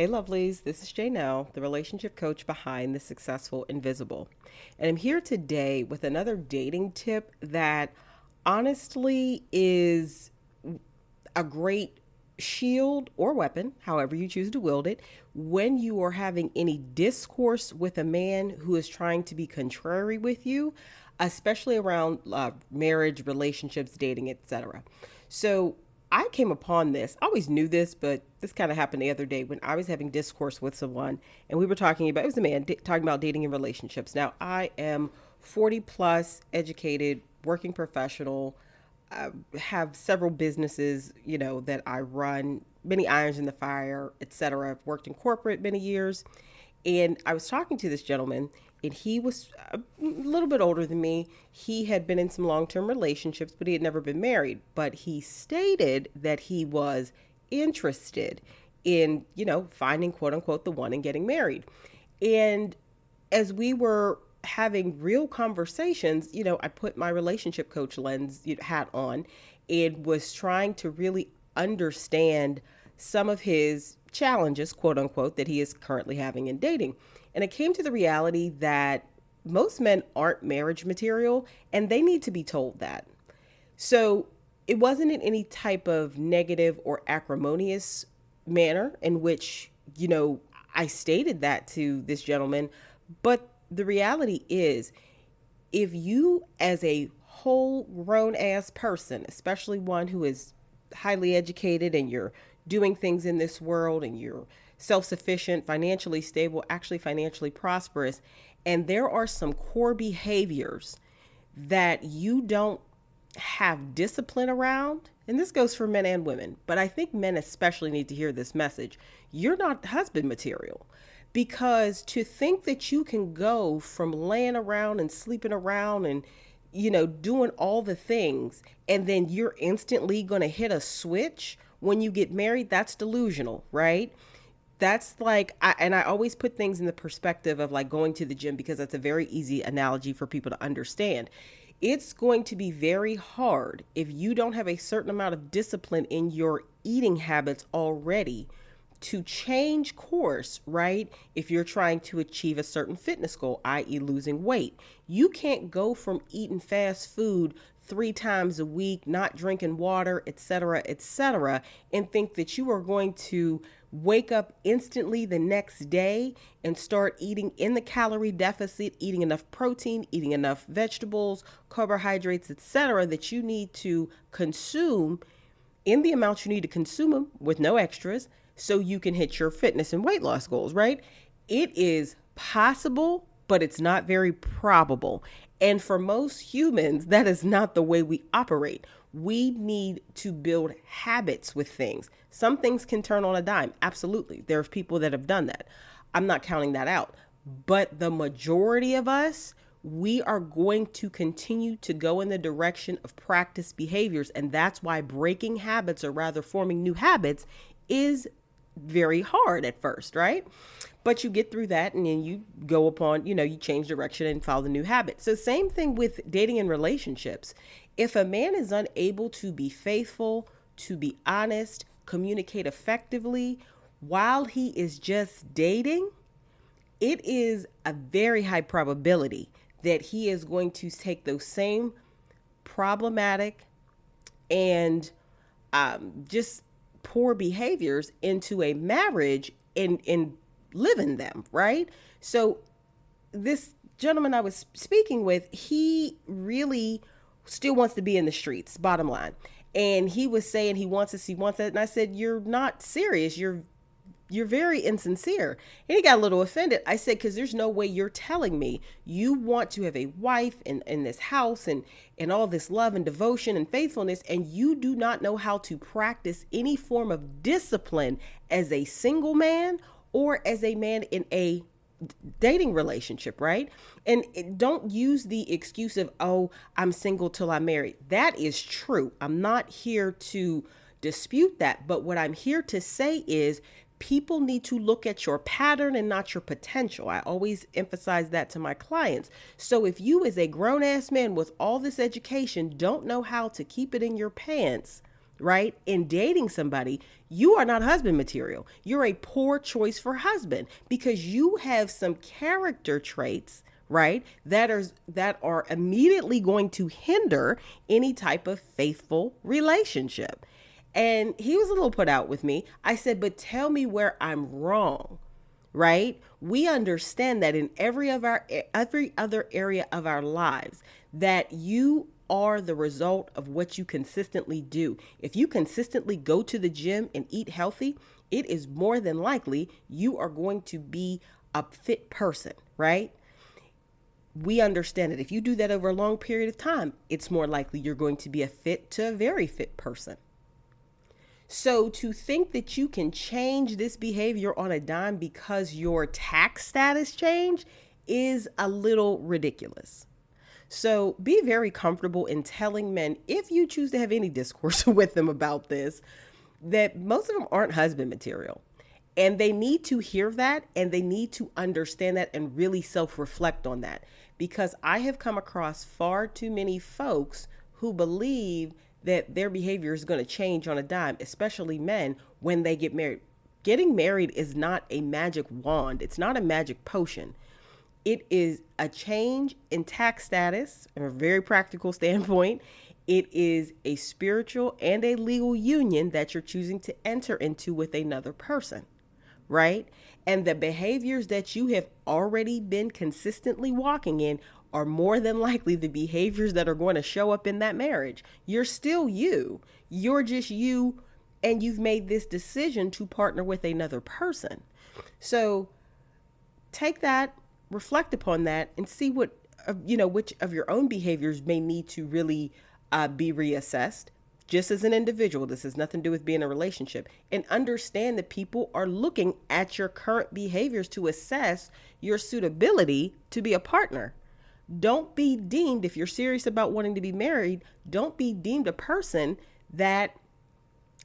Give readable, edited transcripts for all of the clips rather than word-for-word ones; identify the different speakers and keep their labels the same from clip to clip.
Speaker 1: Hey, lovelies, this is Janelle, the relationship coach behind The Successful Invisible. And I'm here today with another dating tip that honestly is a great shield or weapon, however you choose to wield it, when you are having any discourse with a man who is trying to be contrary with you, especially around marriage, relationships, dating, etc. So I came upon this. I always knew this, but this kind of happened the other day when I was having discourse with someone and we were talking about, it was a man talking about dating and relationships. Now, I am 40 plus, educated, working professional, have several businesses, that I run, many irons in the fire, etc. I've worked in corporate many years. And I was talking to this gentleman, and he was a little bit older than me. He had been in some long term relationships, but he had never been married. But he stated that he was interested in, finding quote unquote the one and getting married. And as we were having real conversations, I put my relationship coach lens hat on and was trying to really understand some of his challenges, quote unquote, that he is currently having in dating. And it came to the reality that most men aren't marriage material and they need to be told that. So it wasn't in any type of negative or acrimonious manner in which, I stated that to this gentleman. But the reality is, if you, as a whole grown ass person, especially one who is highly educated and you're doing things in this world and you're self sufficient, financially stable, actually financially prosperous, and there are some core behaviors that you don't have discipline around, and this goes for men and women, but I think men especially need to hear this message. You're not husband material. Because to think that you can go from laying around and sleeping around and, doing all the things, and then you're instantly going to hit a switch when you get married, that's delusional, right? That's like, and I always put things in the perspective of like going to the gym because that's a very easy analogy for people to understand. It's going to be very hard if you don't have a certain amount of discipline in your eating habits already to change course, right? If you're trying to achieve a certain fitness goal, i.e., losing weight, you can't go from eating fast food 3 times a week, not drinking water, etc., and think that you are going to wake up instantly the next day and start eating in the calorie deficit, eating enough protein, eating enough vegetables, carbohydrates, etc., that you need to consume in the amount you need to consume them with no extras so you can hit your fitness and weight loss goals, right? It is possible, but it's not very probable. And for most humans, that is not the way we operate. We need to build habits with things. Some things can turn on a dime. Absolutely. There's people that have done that. I'm not counting that out. But the majority of us, we are going to continue to go in the direction of practice behaviors. And that's why breaking habits, or rather forming new habits, is very hard at first, right? But you get through that and then you go upon, you change direction and follow the new habit. So same thing with dating and relationships. If a man is unable to be faithful, to be honest, communicate effectively while he is just dating, it is a very high probability that he is going to take those same problematic and just poor behaviors into a marriage and live in them, right? So this gentleman I was speaking with, he really still wants to be in the streets, bottom line. And he was saying he wants this, he wants that. And I said, you're not serious. You're very insincere. And he got a little offended. I said, because there's no way you're telling me you want to have a wife in this house and all this love and devotion and faithfulness, and you do not know how to practice any form of discipline as a single man or as a man in a dating relationship, right? And don't use the excuse of, oh, I'm single till I'm married. That is true. I'm not here to dispute that. But what I'm here to say is, people need to look at your pattern and not your potential. I always emphasize that to my clients. So if you, as a grown ass man with all this education, don't know how to keep it in your pants, right? In dating somebody, you are not husband material. You're a poor choice for husband because you have some character traits, right? That are immediately going to hinder any type of faithful relationship. And he was a little put out with me. I said, but tell me where I'm wrong, right? We understand that in every other area of our lives, that you are the result of what you consistently do. If you consistently go to the gym and eat healthy, it is more than likely you are going to be a fit person, right? We understand that if you do that over a long period of time, it's more likely you're going to be a fit to a very fit person. So to think that you can change this behavior on a dime because your tax status changed is a little ridiculous. So be very comfortable in telling men, if you choose to have any discourse with them about this, that most of them aren't husband material. And they need to hear that, and they need to understand that and really self-reflect on that. Because I have come across far too many folks who believe that their behavior is going to change on a dime, especially men, when they get married. Getting married is not a magic wand. It's not a magic potion. It is a change in tax status from a very practical standpoint. It is a spiritual and a legal union that you're choosing to enter into with another person, right? And the behaviors that you have already been consistently walking in are more than likely the behaviors that are going to show up in that marriage. You're still you. You're just you, and you've made this decision to partner with another person. So take that, reflect upon that, and see what, which of your own behaviors may need to really be reassessed. Just as an individual, this has nothing to do with being in a relationship, and understand that people are looking at your current behaviors to assess your suitability to be a partner. Don't be deemed, if you're serious about wanting to be married, don't be deemed a person that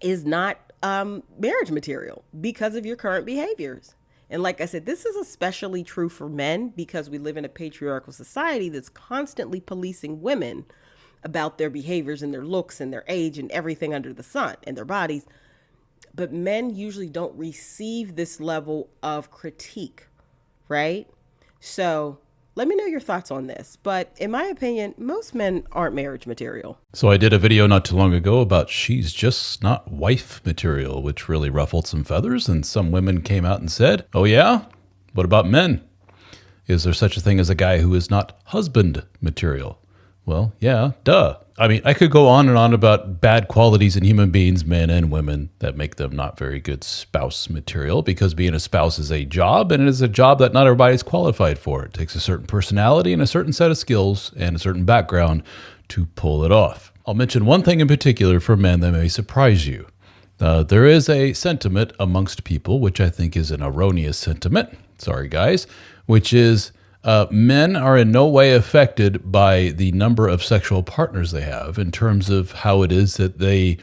Speaker 1: is not marriage material because of your current behaviors. And like I said, this is especially true for men because we live in a patriarchal society that's constantly policing women about their behaviors and their looks and their age and everything under the sun and their bodies. But men usually don't receive this level of critique, right? So let me know your thoughts on this. But in my opinion, most men aren't marriage material.
Speaker 2: So I did a video not too long ago about she's just not wife material, which really ruffled some feathers. And some women came out and said, oh yeah? What about men? Is there such a thing as a guy who is not husband material? Well, yeah, duh. I mean, I could go on and on about bad qualities in human beings, men and women, that make them not very good spouse material, because being a spouse is a job, and it is a job that not everybody is qualified for. It takes a certain personality and a certain set of skills and a certain background to pull it off. I'll mention one thing in particular for men that may surprise you. There is a sentiment amongst people, which I think is an erroneous sentiment, sorry guys, which is men are in no way affected by the number of sexual partners they have in terms of how it is that they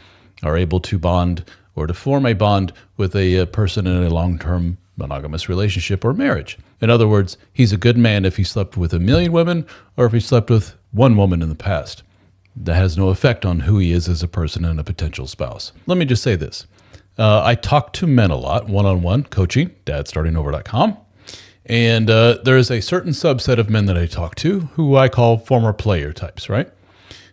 Speaker 2: are able to bond or to form a bond with a person in a long-term monogamous relationship or marriage. In other words, he's a good man if he slept with 1 million women or if he slept with one woman in the past. That has no effect on who he is as a person and a potential spouse. Let me just say this. I talk to men a lot, one-on-one coaching, dadstartingover.com. And there is a certain subset of men that I talk to who I call former player types, right?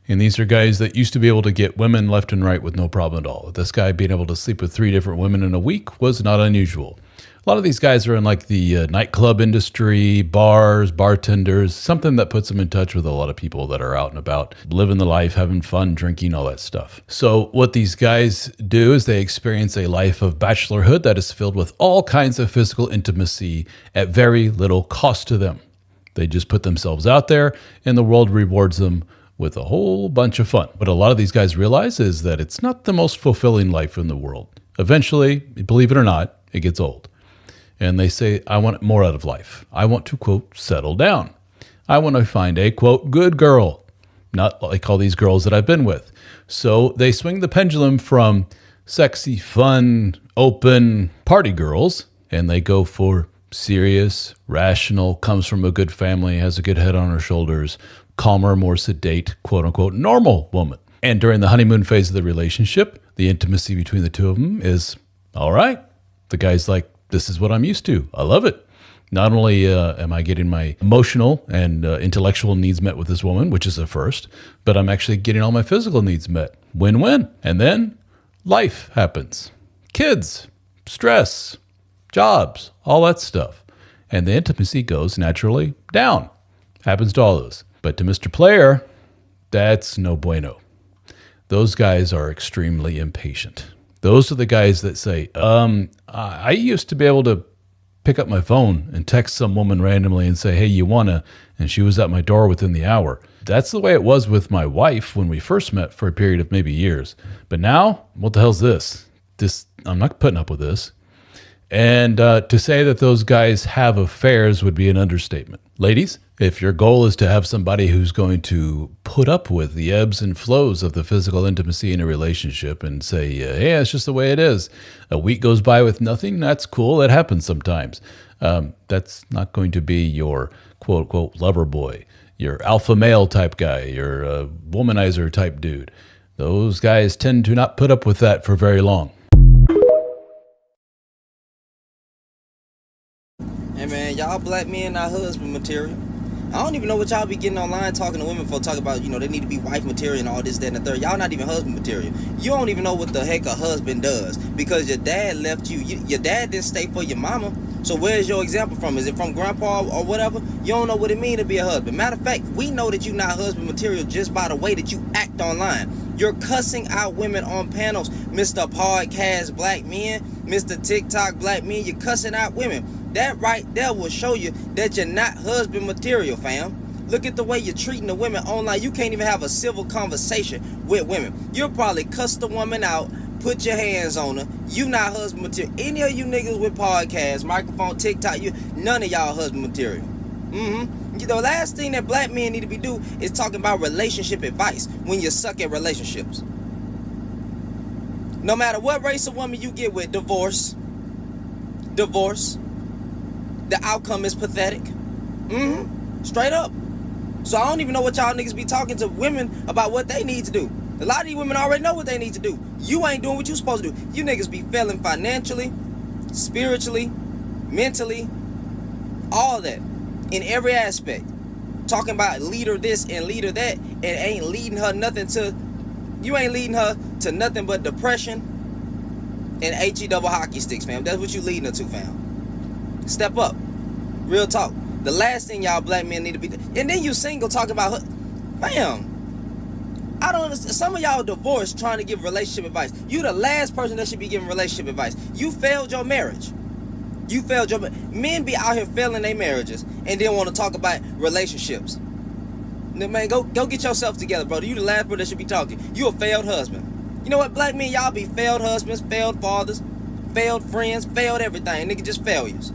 Speaker 2: And these are guys that used to be able to get women left and right with no problem at all. This guy being able to sleep with 3 different women in a week was not unusual. A lot of these guys are in like the nightclub industry, bars, bartenders, something that puts them in touch with a lot of people that are out and about, living the life, having fun, drinking, all that stuff. So what these guys do is they experience a life of bachelorhood that is filled with all kinds of physical intimacy at very little cost to them. They just put themselves out there and the world rewards them with a whole bunch of fun. What a lot of these guys realize is that it's not the most fulfilling life in the world. Eventually, believe it or not, it gets old. And they say, I want more out of life. I want to, quote, settle down. I want to find a, quote, good girl, not like all these girls that I've been with. So they swing the pendulum from sexy, fun, open party girls, and they go for serious, rational, comes from a good family, has a good head on her shoulders, calmer, more sedate, quote unquote, normal woman. And during the honeymoon phase of the relationship, The intimacy between the two of them is all right. The guy's like, this is what I'm used to. I love it. Not only am I getting my emotional and intellectual needs met with this woman, which is a first, but I'm actually getting all my physical needs met. Win-win. And then life happens. Kids, stress, jobs, all that stuff. And the intimacy goes naturally down. Happens to all those. But to Mr. Player, that's no bueno. Those guys are extremely impatient. Those are the guys that say, I used to be able to pick up my phone and text some woman randomly and say, hey, you wanna? And she was at my door within the hour. That's the way it was with my wife when we first met for a period of maybe years. But now, what the hell's this? I'm not putting up with this. And to say that those guys have affairs would be an understatement. Ladies, if your goal is to have somebody who's going to put up with the ebbs and flows of the physical intimacy in a relationship and say, hey, it's just the way it is. A week goes by with nothing. That's cool. That happens sometimes. That's not going to be your quote unquote lover boy, your alpha male type guy, your womanizer type dude. Those guys tend to not put up with that for very long.
Speaker 3: Hey man, y'all black men not husband material. I don't even know what y'all be getting online talking to women for, talking about, they need to be wife material and all this, that, and the third. Y'all not even husband material. You don't even know what the heck a husband does, because your dad left you. Your dad didn't stay for your mama. So where's your example from? Is it from grandpa or whatever? You don't know what it means to be a husband. Matter of fact, we know that you're not husband material just by the way that you act online. You're cussing out women on panels, Mr. Podcast Black Men, Mr. TikTok Black Men. You're cussing out women. That right there will show you that you're not husband material, fam. Look at the way you're treating the women online. You can't even have a civil conversation with women. You'll probably cuss the woman out, put your hands on her. You not husband material. Any of you niggas with podcasts, microphone, TikTok, none of y'all husband material. The last thing that black men need to be do is talking about relationship advice when you suck at relationships. No matter what race of woman you get with, divorce. The outcome is pathetic. Straight up. So I don't even know what y'all niggas be talking to women about what they need to do. A lot of these women already know what they need to do. You ain't doing what you supposed to do. You niggas be failing financially, spiritually, mentally, all that. In every aspect. Talking about leader this and leader that, and ain't leading her to nothing but depression and HE double hockey sticks, fam. That's what you leading her to, fam. Step up. Real talk. The last thing y'all black men need to be, and then you single talking about her. Fam, I don't understand. Some of y'all divorced trying to give relationship advice. You the last person that should be giving relationship advice. You failed your marriage. Men be out here failing their marriages and then want to talk about relationships. Man, go get yourself together, brother. You the last person that should be talking. You a failed husband. You know what, black men, y'all be failed husbands, failed fathers, failed friends, failed everything. Nigga, just failures.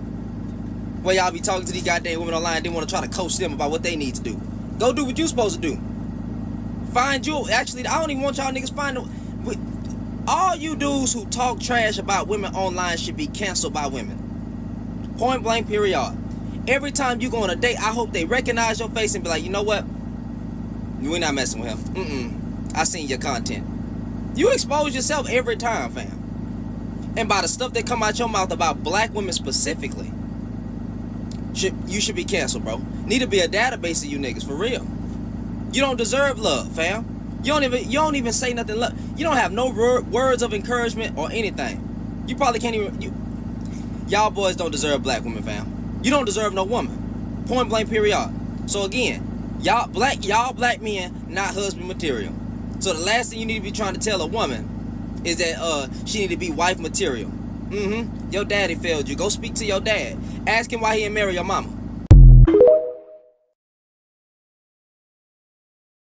Speaker 3: Well, y'all be talking to these goddamn women online, then want to try to coach them about what they need to do. Go do what you supposed to do. Actually, I don't even want y'all niggas all you dudes who talk trash about women online should be canceled by women. Point blank, period. Every time you go on a date, I hope they recognize your face and be like, you know what? We're not messing with him. I seen your content. You expose yourself every time, fam. And by the stuff that come out your mouth about black women specifically, you should be canceled, bro. Need to be a database of you niggas, for real. You don't deserve love, fam. You don't even say nothing. You don't have no words of encouragement or anything. You probably can't even. Y'all boys don't deserve black women, fam. You don't deserve no woman. Point blank, period. So again, y'all black men not husband material. So the last thing you need to be trying to tell a woman is that she need to be wife material. Your daddy failed you. Go speak to your dad. Ask him why he didn't marry your mama.